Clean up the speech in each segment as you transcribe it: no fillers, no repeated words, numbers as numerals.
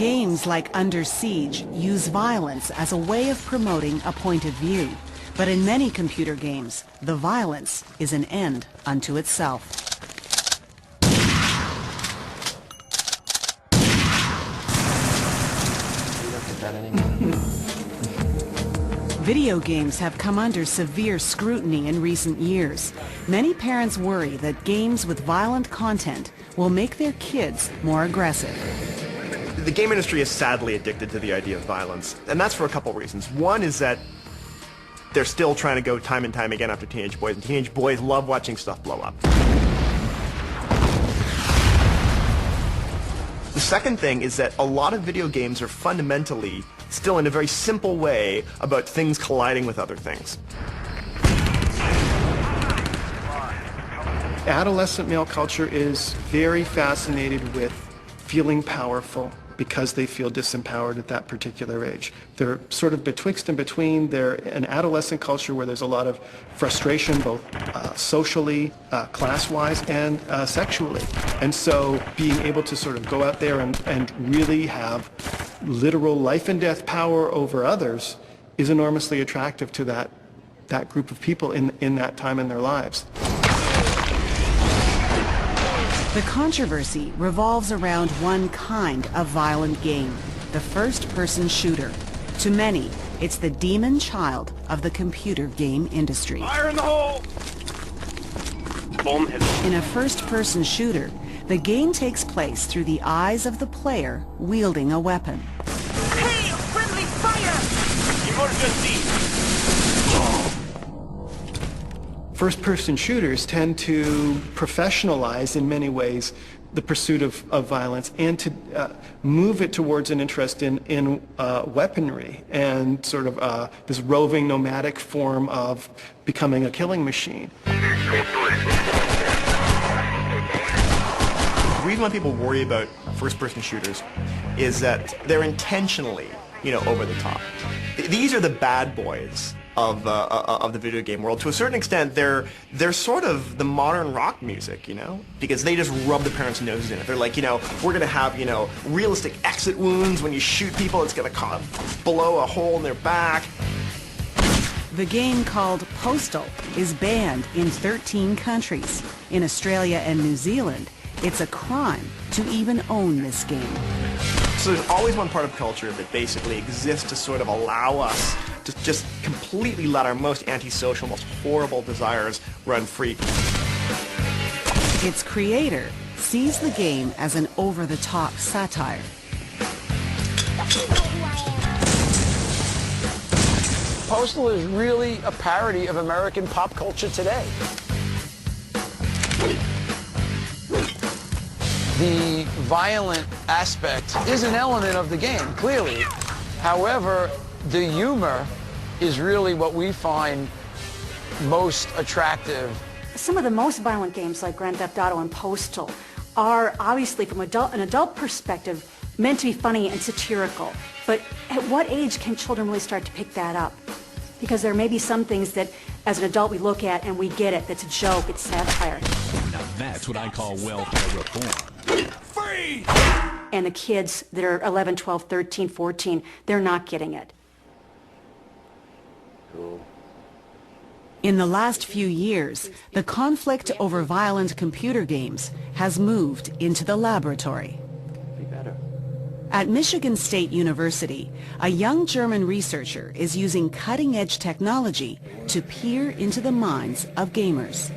Games like Under Siege use violence as a way of promoting a point of view. But in many computer games, the violence is an end unto itself. Video games have come under severe scrutiny in recent years. Many parents worry that games with violent content will make their kids more aggressive. The game industry is sadly addicted to the idea of violence, and that's for a couple reasons. One is that they're still trying to go time and time again after teenage boys, and teenage boys love watching stuff blow up. The second thing is that a lot of video games are fundamentally, still in a very simple way, about things colliding with other things. Adolescent male culture is very fascinated with feeling powerful because they feel disempowered at that particular age. They're sort of betwixt and between. They're an adolescent culture where there's a lot of frustration, both socially, class-wise, and sexually. And so being able to sort of go out there and really have literal life and death power over others is enormously attractive to that group of people in that time in their lives. The controversy revolves around one kind of violent game, the first-person shooter. To many, it's the demon child of the computer game industry. Fire in the hole! In a first-person shooter, the game takes place through the eyes of the player wielding a weapon. Hey, friendly fire! Emergency! First-person shooters tend to professionalize, in many ways, the pursuit of violence and to move it towards an interest in weaponry and sort of this roving, nomadic form of becoming a killing machine. The reason why people worry about first-person shooters is that they're intentionally, over the top. These are the bad boys of the video game world. To a certain extent, they're sort of the modern rock music, because they just rub the parents' noses in it. They're like, we're gonna have, realistic exit wounds. When you shoot people, it's gonna blow a hole in their back. The game, called Postal, is banned in 13 countries. In Australia and New Zealand, it's a crime to even own this game. So there's always one part of culture that basically exists to sort of allow us to just completely let our most antisocial, most horrible desires run free. Its creator sees the game as an over-the-top satire. Postal is really a parody of American pop culture today. The violent aspect is an element of the game, clearly. However, the humor is really what we find most attractive. Some of the most violent games like Grand Theft Auto and Postal are obviously, from an adult perspective, meant to be funny and satirical. But at what age can children really start to pick that up? Because there may be some things that, as an adult, we look at and we get it. That's a joke. It's satire. Now that's what I call welfare reform. Free! And the kids that are 11, 12, 13, 14, they're not getting it. In the last few years, the conflict over violent computer games has moved into the laboratory. At Michigan State University, a young German researcher is using cutting-edge technology to peer into the minds of gamers.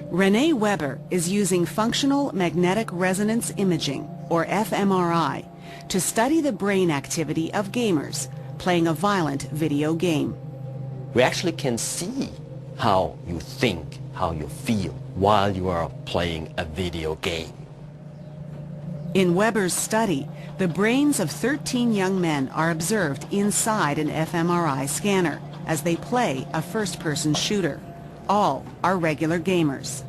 Renee Weber is using functional magnetic resonance imaging, or fMRI, to study the brain activity of gamers playing a violent video game. We actually can see how you think, how you feel while you are playing a video game. In Weber's study, the brains of 13 young men are observed inside an fMRI scanner as they play a first-person shooter. All are regular gamers.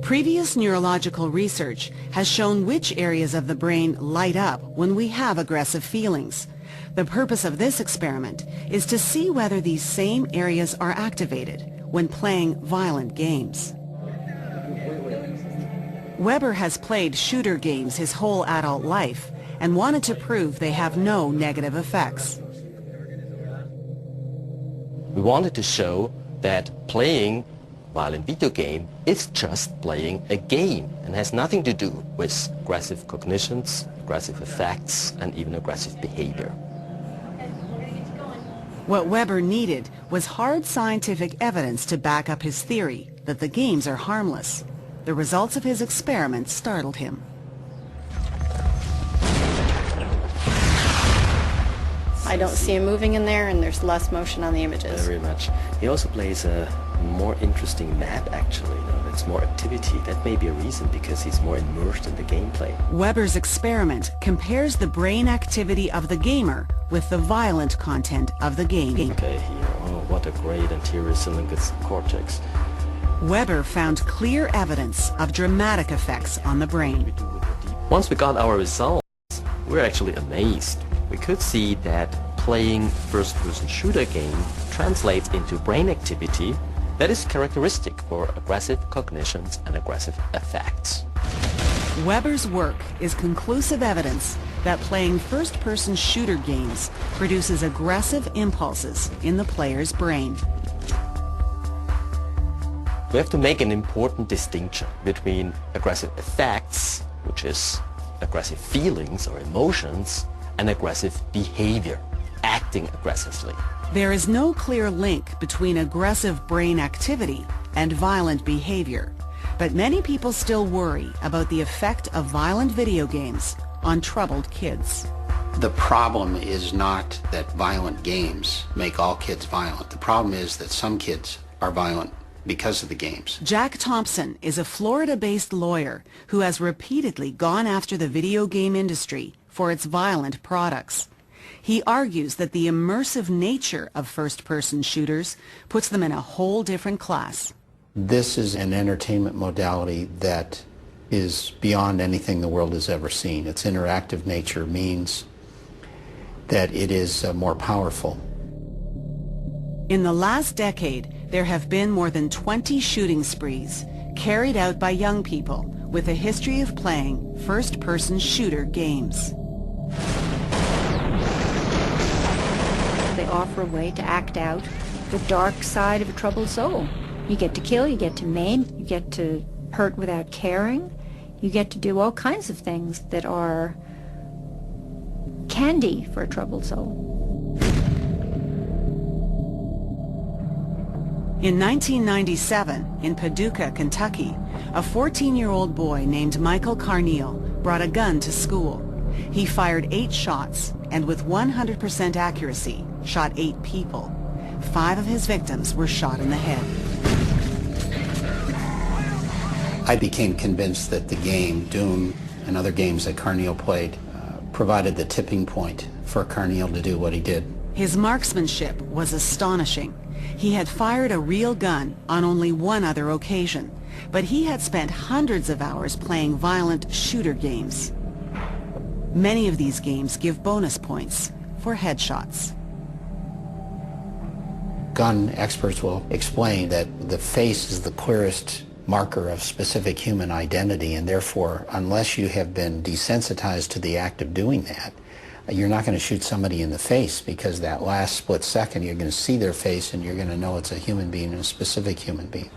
Previous neurological research has shown which areas of the brain light up when we have aggressive feelings. The purpose of this experiment is to see whether these same areas are activated when playing violent games. Weber has played shooter games his whole adult life and wanted to prove they have no negative effects. We wanted to show that playing violent video game is just playing a game and has nothing to do with aggressive cognitions, aggressive effects, and even aggressive behavior. What Weber needed was hard scientific evidence to back up his theory that the games are harmless. The results of his experiments startled him. I don't see him moving in there, and there's less motion on the images. Very much. He also plays a more interesting map, actually. It's more activity. That may be a reason, because he's more immersed in the gameplay. Weber's experiment compares the brain activity of the gamer with the violent content of the game. Okay, here. Oh, what a great anterior cingulate cortex. Weber found clear evidence of dramatic effects on the brain. Once we got our results, we were actually amazed. We could see that playing first-person shooter game translates into brain activity that is characteristic for aggressive cognitions and aggressive effects. Weber's work is conclusive evidence that playing first-person shooter games produces aggressive impulses in the player's brain. We have to make an important distinction between aggressive effects, which is aggressive feelings or emotions, and aggressive behavior, acting aggressively. There is no clear link between aggressive brain activity and violent behavior, but many people still worry about the effect of violent video games on troubled kids. The problem is not that violent games make all kids violent. The problem is that some kids are violent because of the games. Jack Thompson is a Florida-based lawyer who has repeatedly gone after the video game industry for its violent products. He argues that the immersive nature of first-person shooters puts them in a whole different class. This is an entertainment modality that is beyond anything the world has ever seen. Its interactive nature means that it is more powerful. In the last decade, there have been more than 20 shooting sprees carried out by young people with a history of playing first-person shooter games. They offer a way to act out the dark side of a troubled soul. You get to kill, you get to maim, you get to hurt without caring, you get to do all kinds of things that are candy for a troubled soul. In 1997, in Paducah, Kentucky, a 14-year-old boy named Michael Carneal brought a gun to school. He fired 8 shots and with 100% accuracy shot 8 people. 5 of his victims were shot in the head. I became convinced that the game, Doom, and other games that Carneal played provided the tipping point for Carneal to do what he did. His marksmanship was astonishing. He had fired a real gun on only one other occasion, but he had spent hundreds of hours playing violent shooter games. Many of these games give bonus points for headshots. Gun experts will explain that the face is the clearest marker of specific human identity, and therefore, unless you have been desensitized to the act of doing that, you're not going to shoot somebody in the face, because that last split second you're going to see their face and you're going to know it's a human being, a specific human being.